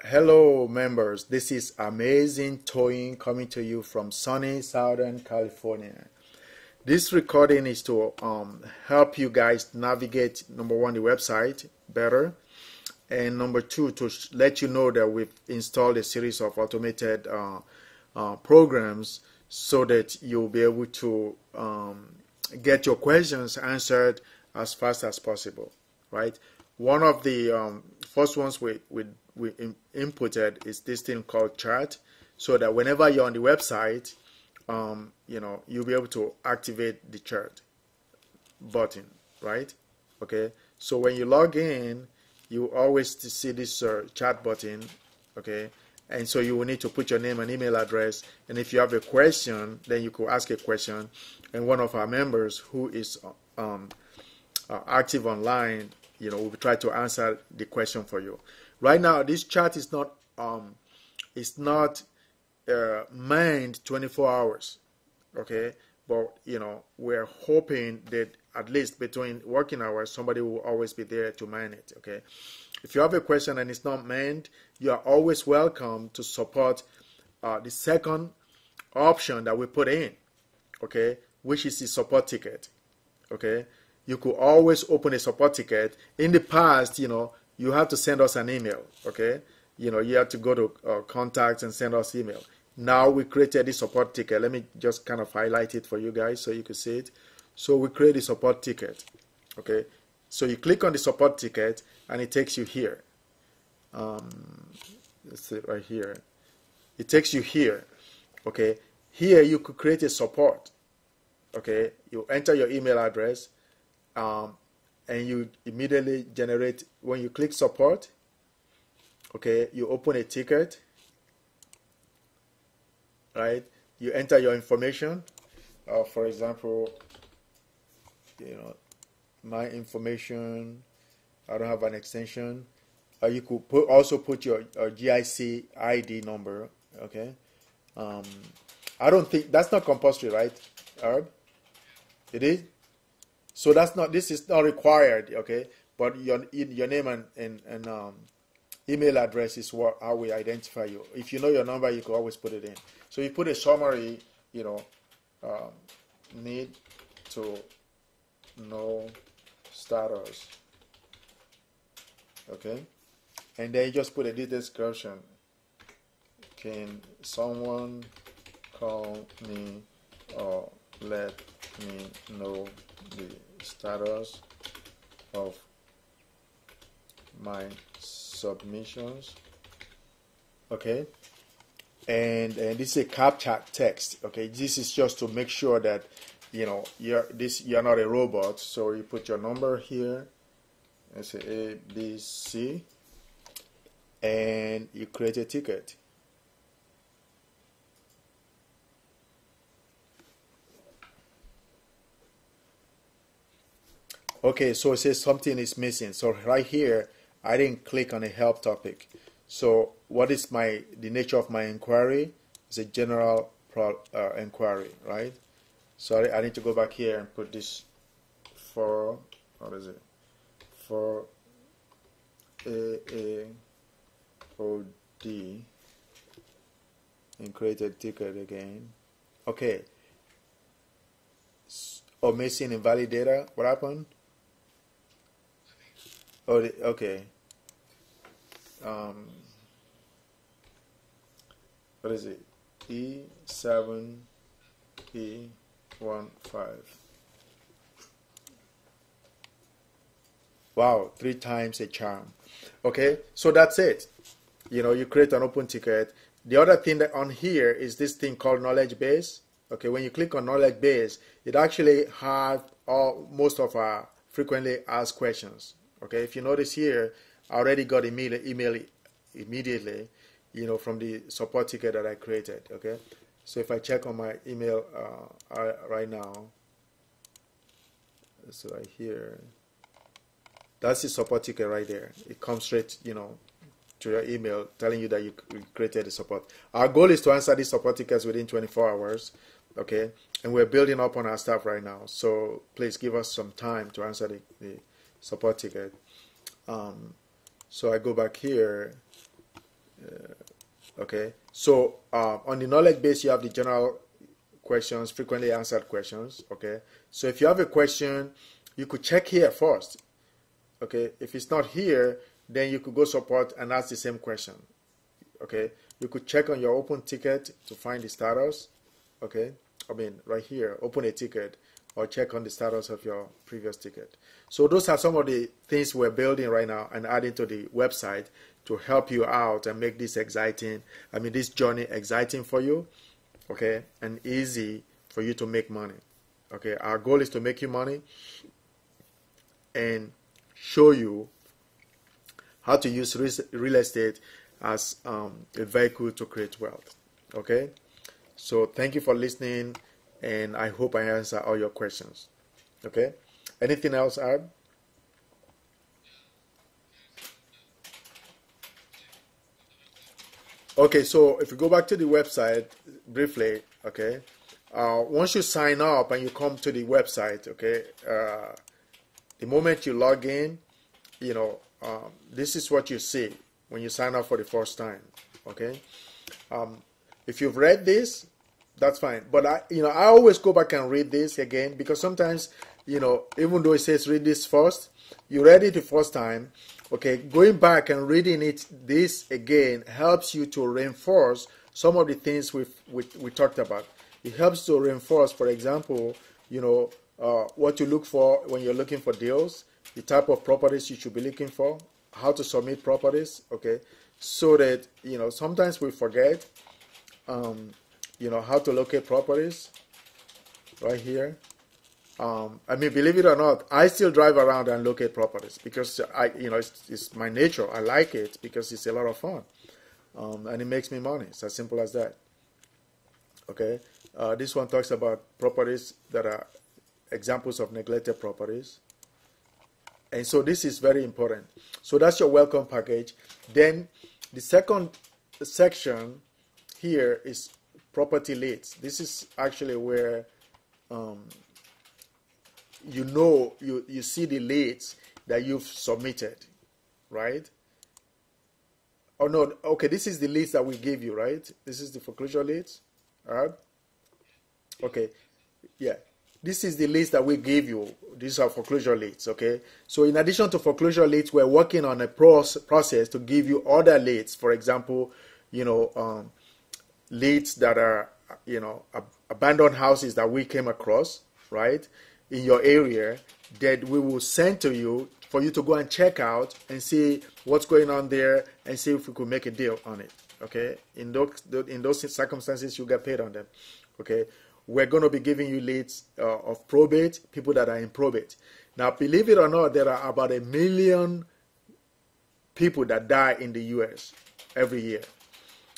Hello, members. This is Amazing Toyin coming to you from sunny Southern California. This recording is to help you guys navigate, number one, the website better, and number two, to let you know that we've installed a series of automated programs so that you'll be able to get your questions answered as fast as possible, right? One of the first ones we inputted is this thing called chart, so that whenever you're on the website, you'll be able to activate the chart button, right? Okay, so when you log in, you always see this chat button, okay? And so you will need to put your name and email address, and if you have a question, then you could ask a question, and one of our members who is active online, will try to answer the question for you. Right now, this chat is not manned 24 hours, okay? But we're hoping that at least between working hours, somebody will always be there to man it, okay? If you have a question and it's not manned, you are always welcome to support the second option that we put in, okay, which is the support ticket, okay? You could always open a support ticket. In the past, you have to send us an email, okay? You have to go to contacts and send us email. Now we created this support ticket. Let me just kind of highlight it for you guys so you can see it. So we create a support ticket, okay? So you click on the support ticket and it takes you here. Let's see right here. It takes you here, okay? Here you could create a support, okay? You enter your email address, and you immediately generate, when you click support, okay, you open a ticket, right? You enter your information, for example, my information, I don't have an extension. You could also put your GIC ID number, okay? I don't think, that's not compulsory, right, Herb? It is? So this is not required, okay? But your name and email address is how we identify you. If you know your number, you can always put it in. So you put a summary, need to know status, okay? And then you just put a description. Can someone call me or let me know the status of my submissions, okay? And this is a captcha text, okay? This is just to make sure that you're not a robot. So you put your number here, let's say A, B, C, and you create a ticket. Okay, so it says something is missing. So right here, I didn't click on a help topic. So what is the nature of my inquiry? It's a general inquiry, right? So I need to go back here and put this for, what is it? For AAOD and create a ticket again. Okay. Oh, missing invalid data. What happened? Oh, okay. What is it? E7E15. Wow, 3 times a charm. Okay, so that's it. You create an open ticket. The other thing that on here is this thing called knowledge base. Okay, when you click on knowledge base, it actually has most of our frequently asked questions. Okay, if you notice here, I already got email immediately, from the support ticket that I created. Okay, so if I check on my email right now, so right here, that's the support ticket right there. It comes straight, to your email telling you that you created the support. Our goal is to answer these support tickets within 24 hours. Okay, and we're building up on our staff right now. So please give us some time to answer the support ticket. So I go back here Okay, so on the knowledge base, you have the general questions, frequently answered questions. Okay, so if you have a question, you could check here first. Okay, if it's not here, then you could go support and ask the same question. Okay, you could check on your open ticket to find the status. Okay, I mean right here, open a ticket or check on the status of your previous ticket. So those are some of the things we're building right now and adding to the website to help you out and make this exciting, this journey exciting for you, okay, and easy for you to make money. Okay, our goal is to make you money and show you how to use real estate as a vehicle to create wealth. Okay, so thank you for listening, and I hope I answer all your questions. Okay, anything else, Ab? Okay, so if you go back to the website briefly, okay, once you sign up and you come to the website, okay, the moment you log in, this is what you see when you sign up for the first time, okay. If you've read this, that's fine, but I always go back and read this again, because sometimes, even though it says read this first, you read it the first time. Okay, going back and reading this again helps you to reinforce some of the things we talked about. It helps to reinforce, for example, what you look for when you're looking for deals, the type of properties you should be looking for, how to submit properties, okay, so that, sometimes we forget, how to locate properties right here. Believe it or not, I still drive around and locate properties because it's my nature. I like it because it's a lot of fun, and it makes me money. It's as simple as that. Okay, this one talks about properties that are examples of neglected properties, and so this is very important. So that's your welcome package. Then the second section here is property leads. This is actually where you see the leads that you've submitted, right? Oh no, okay, this is the leads that we gave you, right? This is the foreclosure leads, all right? Okay, yeah, this is the list that we gave you. These are foreclosure leads, okay? So in addition to foreclosure leads, we're working on a process to give you other leads. For example, leads that are, abandoned houses that we came across, right, in your area, that we will send to you for you to go and check out and see what's going on there and see if we could make a deal on it. Okay, in those circumstances, you get paid on them. Okay, we're going to be giving you leads of probate, people that are in probate. Now, believe it or not, there are about 1 million people that die in the U.S. every year.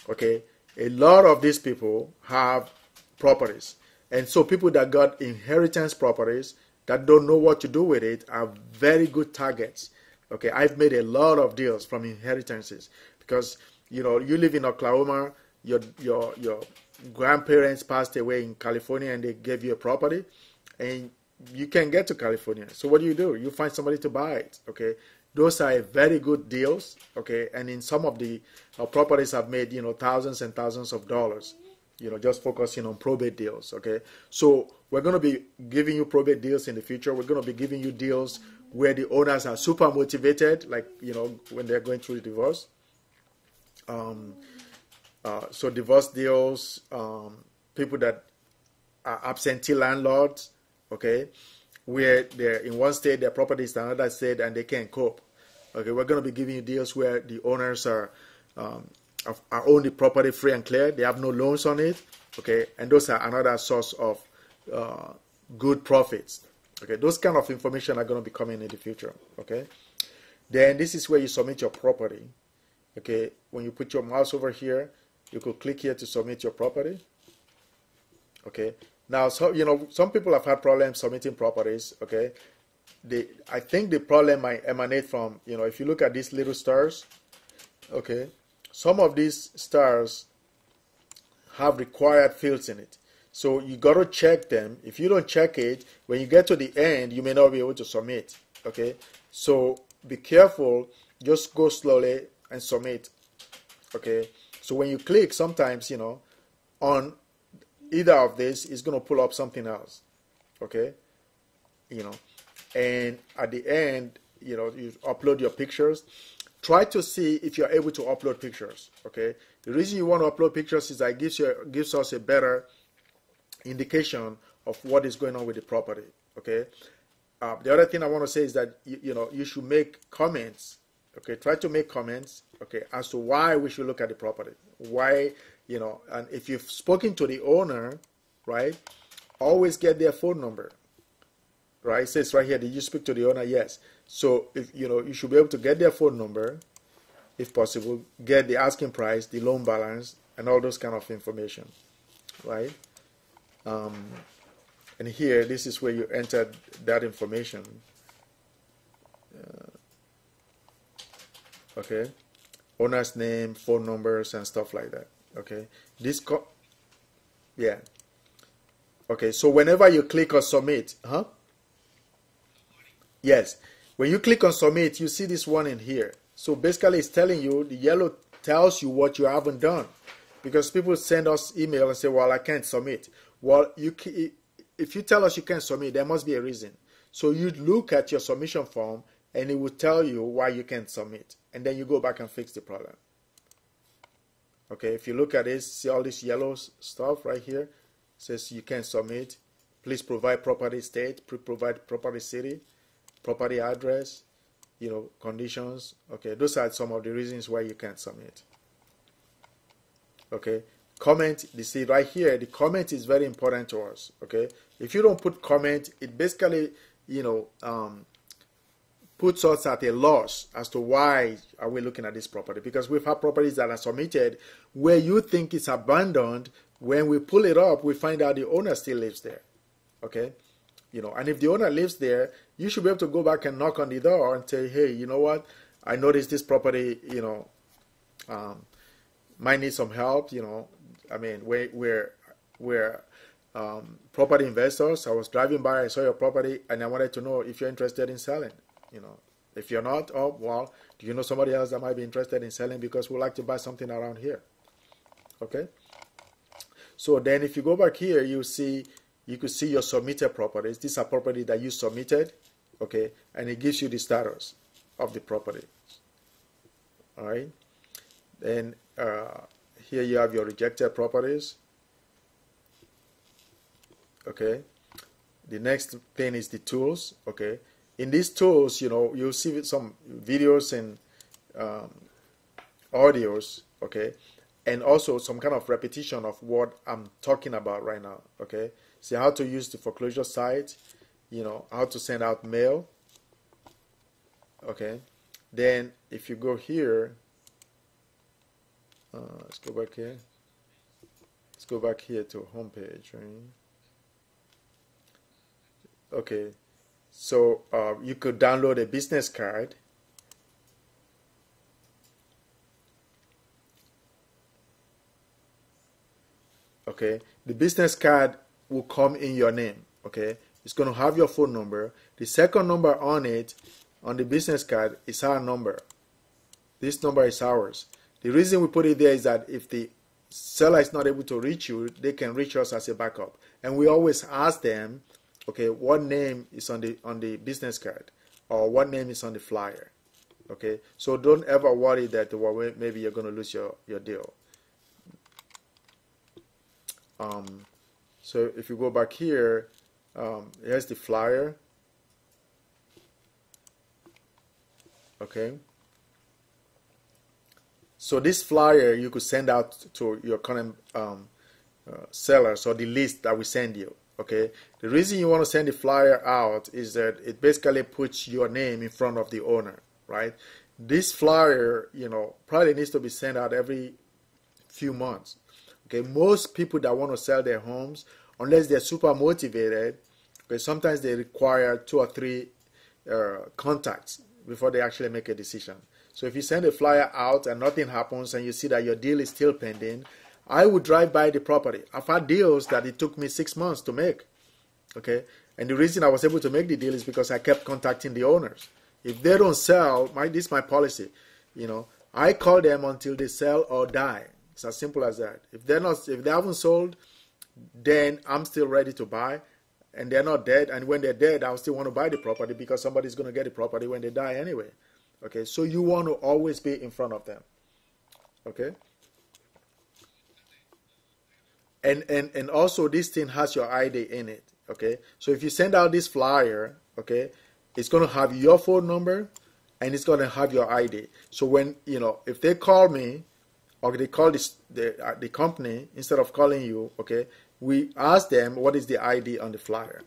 Okay, a lot of these people have properties. And so people that got inheritance properties that don't know what to do with it are very good targets. Okay, I've made a lot of deals from inheritances because, you live in Oklahoma, your grandparents passed away in California and they gave you a property and you can't get to California. So what do? You find somebody to buy it, okay? Those are very good deals, okay? And in some of the properties I've made, thousands and thousands of dollars. Just focusing on probate deals, okay? So we're going to be giving you probate deals in the future. We're going to be giving you deals where the owners are super motivated, like, when they're going through the divorce. So divorce deals, people that are absentee landlords, okay, where they're in one state, their property is in another state, and they can't cope. Okay, we're going to be giving you deals where the owners are own the property free and clear. They have no loans on it. Okay, and those are another source of good profits. Okay, those kind of information are going to be coming in the future. Okay, then this is where you submit your property. Okay, when you put your mouse over here, you could click here to submit your property. Okay, now some people have had problems submitting properties. Okay, I think the problem might emanate from if you look at these little stars. Okay. Some of these stars have required fields in it. So you got to check them. If you don't check it, when you get to the end, you may not be able to submit. Okay? So be careful. Just go slowly and submit. Okay, so when you click, sometimes, on either of this, it's going to pull up something else. Okay, and at the end, you upload your pictures. Try to see if you're able to upload pictures. Okay, the reason you want to upload pictures is that it gives us a better indication of what is going on with the property. Okay, the other thing I want to say is that you should make comments. Okay, try to make comments. Okay, as to why we should look at the property. Why, and if you've spoken to the owner, right, always get their phone number. Right, it says right here, did you speak to the owner? Yes. So if you should be able to get their phone number, if possible, get the asking price, the loan balance, and all those kind of information, right? And here, this is where you enter that information. Okay, owner's name, phone numbers, and stuff like that. Okay, yeah. Okay, so whenever you click on submit, yes, when you click on submit, you see this one in here. So basically, it's telling you, the yellow tells you what you haven't done, because people send us email and say, well, I can't submit. Well, if you tell us you can't submit, there must be a reason. So you look at your submission form, and it will tell you why you can't submit, and then you go back and fix the problem. Okay, if you look at this, see all this yellow stuff right here, it says you can't submit. Please provide property state, provide property city, property address, conditions. Okay, those are some of the reasons why you can't submit. Okay, comment, you see right here, the comment is very important to us. Okay, if you don't put comment, it basically, puts us at a loss as to why are we looking at this property, because we've had properties that are submitted where you think it's abandoned. When we pull it up, we find out the owner still lives there. Okay, and if the owner lives there, you should be able to go back and knock on the door and say, hey, you know what, I noticed this property, might need some help. I mean, we're property investors. I was driving by, I saw your property, and I wanted to know if you're interested in selling. If you're not, oh, well, do you know somebody else that might be interested in selling, because we'd like to buy something around here? Okay. So then if you go back here, you could see your submitted properties. These are properties that you submitted, okay, and it gives you the status of the property. All right. Then here you have your rejected properties. Okay. The next thing is the tools. Okay. In these tools, you'll see some videos and audios, okay, and also some kind of repetition of what I'm talking about right now, okay. See how to use the foreclosure site, how to send out mail, okay. Then if you go here, let's go back here. Let's go back here to home page, right? Okay. So you could download a business card. Okay, the business card will come in your name. Okay, it's going to have your phone number. The second number on it, on the business card, is our number. This number is ours. The reason we put it there is that if the seller is not able to reach you, they can reach us as a backup. And we always ask them, okay, what name is on the business card, or what name is on the flyer? Okay, so don't ever worry that, well, maybe you're going to lose your deal. So if you go back here, here's the flyer. Okay. So this flyer you could send out to your current sellers, or the list that we send you. Okay, the reason you want to send the flyer out is that it basically puts your name in front of the owner, right? This flyer, probably needs to be sent out every few months. Okay, most people that want to sell their homes, unless they're super motivated, okay, sometimes they require 2 or 3 contacts before they actually make a decision. So if you send a flyer out and nothing happens, and you see that your deal is still pending, I would drive by the property. I've had deals that it took me 6 months to make. Okay, and the reason I was able to make the deal is because I kept contacting the owners. If they don't sell, this is my policy. I call them until they sell or die. It's as simple as that. If they haven't sold, then I'm still ready to buy, and they're not dead. And when they're dead, I'll still want to buy the property because somebody's going to get the property when they die anyway. Okay, so you want to always be in front of them. Okay. And also this thing has your ID in it. Okay, so if you send out this flyer, okay, it's going to have your phone number and it's going to have your ID. So when, if they call me or they call the company, instead of calling you, okay, we ask them what is the ID on the flyer.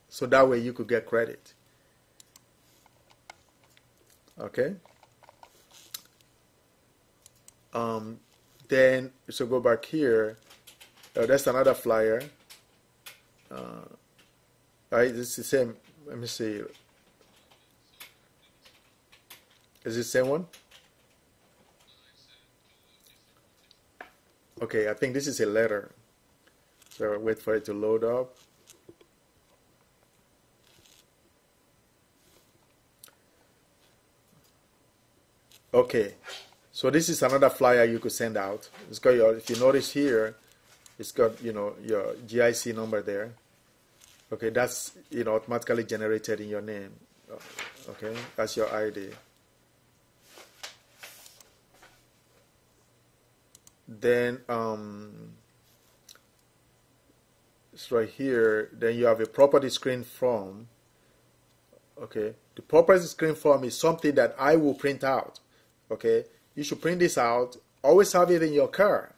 So that way you could get credit. Okay. Then, so go back here. That's another flyer. Right, it's the same. Let me see. Is it the same one? Okay, I think this is a letter. So wait for it to load up. Okay, so this is another flyer you could send out. It's got your, if you notice here, it's got, your GIC number there. Okay, that's, automatically generated in your name. Okay, that's your ID. Then it's right here. Then you have a property screen form. Okay, the property screen form is something that I will print out. Okay, you should print this out. Always have it in your car.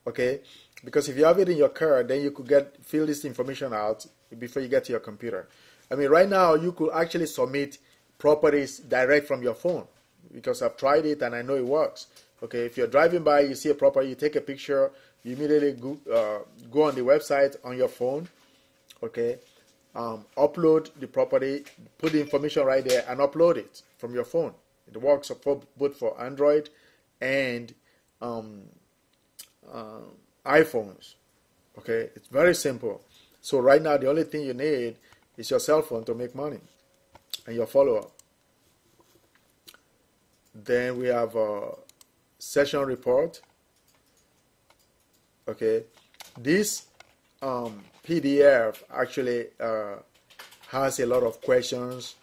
Okay, because if you have it in your car, then you could fill this information out before you get to your computer. I mean, right now you could actually submit properties direct from your phone because I've tried it and I know it works. Okay, if you're driving by, you see a property, you take a picture, you immediately go on the website on your phone. Okay, upload the property, put the information right there, and upload it from your phone. It works both for Android and iPhones. Okay, it's very simple. So right now, the only thing you need is your cell phone to make money and your follow-up. Then we have a session report. Okay, this PDF actually has a lot of questions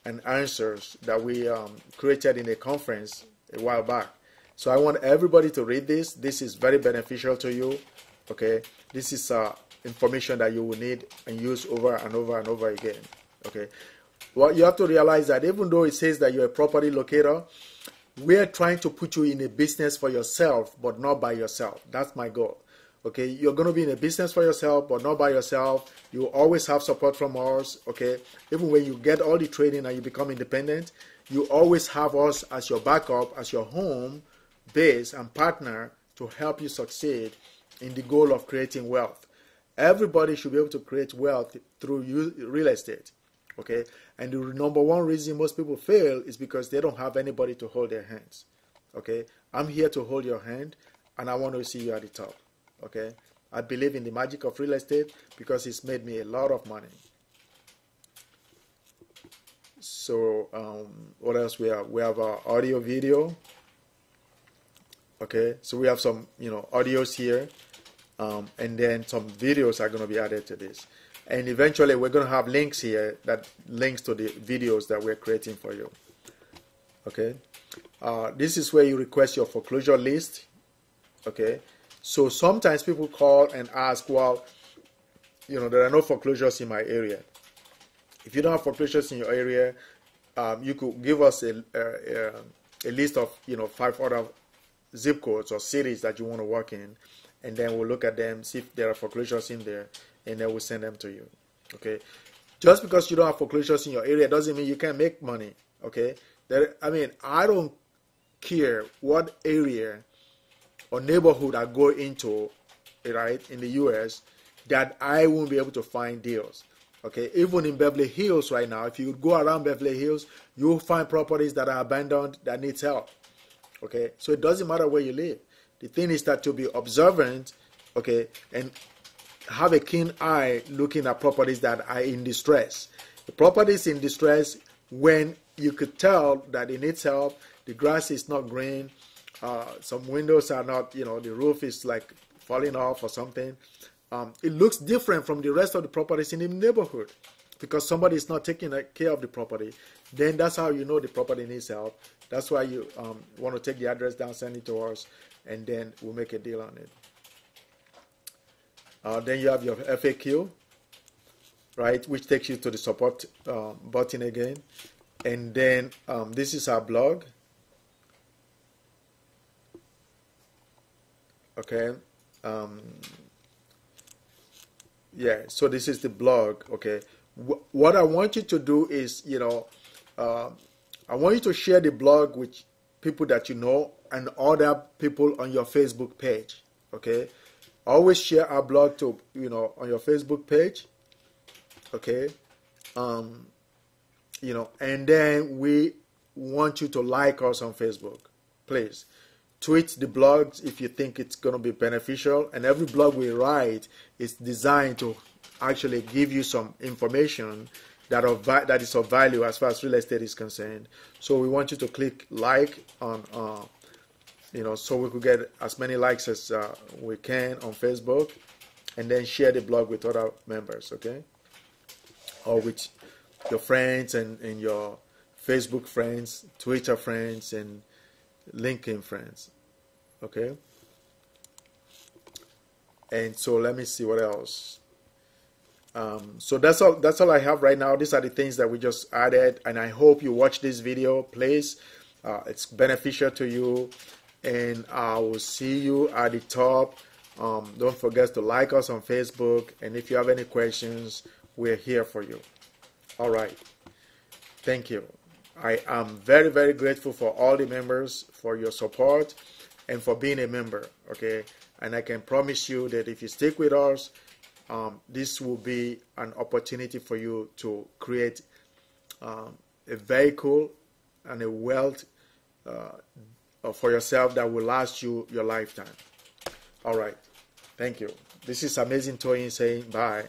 and answers that we created in a conference a while back. So I want everybody to read this. This is very beneficial to you. Okay, this is information that you will need and use over and over and over again. Okay, well, you have to realize that even though it says that you're a property locator, we're trying to put you in a business for yourself, but not by yourself. That's my goal. Okay, you're going to be in a business for yourself, but not by yourself. You always have support from us. Okay, even when you get all the training and you become independent, you always have us as your backup, as your home base and partner to help you succeed in the goal of creating wealth. Everybody should be able to create wealth through real estate. Okay, and the number one reason most people fail is because they don't have anybody to hold their hands. Okay, I'm here to hold your hand, and I want to see you at the top. Okay, I believe in the magic of real estate because it's made me a lot of money. So what else we have? We have our audio video. Okay, so we have some audios here, and then some videos are going to be added to this. And eventually we're going to have links here that links to the videos that we're creating for you. Okay, this is where you request your foreclosure list. Okay, so sometimes people call and ask, well, there are no foreclosures in my area. If you don't have foreclosures in your area, you could give us a list of 5 other zip codes or cities that you want to work in, and then we'll look at them, see if there are foreclosures in there, and then we'll send them to you. Okay, just because you don't have foreclosures in your area doesn't mean you can't make money. Okay, I don't care what area or neighborhood I go into, right, in the US, that I won't be able to find deals. Okay, even in Beverly Hills right now, if you go around Beverly Hills, you'll find properties that are abandoned that needs help. Okay, so it doesn't matter where you live. The thing is that to be observant, okay, and have a keen eye looking at properties that are in distress. The property is in distress when you could tell that it needs help, the grass is not green, some windows are not, the roof is like falling off or something. It looks different from the rest of the properties in the neighborhood because somebody is not taking care of the property. Then that's how you know the property needs help. That's why you want to take the address down, send it to us, and then we'll make a deal on it. Then you have your FAQ, right, which takes you to the support button again. And then this is our blog. Okay. Yeah, so this is the blog. Okay. What I want you to do is, I want you to share the blog with people that you know and other people on your Facebook page. Okay. Always share our blog to, on your Facebook page. Okay. And then we want you to like us on Facebook. Please tweet the blogs if you think it's going to be beneficial. And every blog we write is designed to actually give you some information that is of value as far as real estate is concerned. So we want you to click like on, so we could get as many likes as we can on Facebook, and then share the blog with other members, okay? Or with your friends and your Facebook friends, Twitter friends, and LinkedIn friends, okay? And so let me see what else. So that's all I have right now. These are the things that we just added, and I hope you watch this video, please. It's beneficial to you, and I will see you at the top. Don't forget to like us on Facebook, and if you have any questions, we're here for you. All right. Thank you. I am very, very grateful for all the members, for your support, and for being a member, okay? And I can promise you that if you stick with us, this will be an opportunity for you to create a vehicle and a wealth for yourself that will last you your lifetime. All right. Thank you. This is Amazing Toyin saying bye.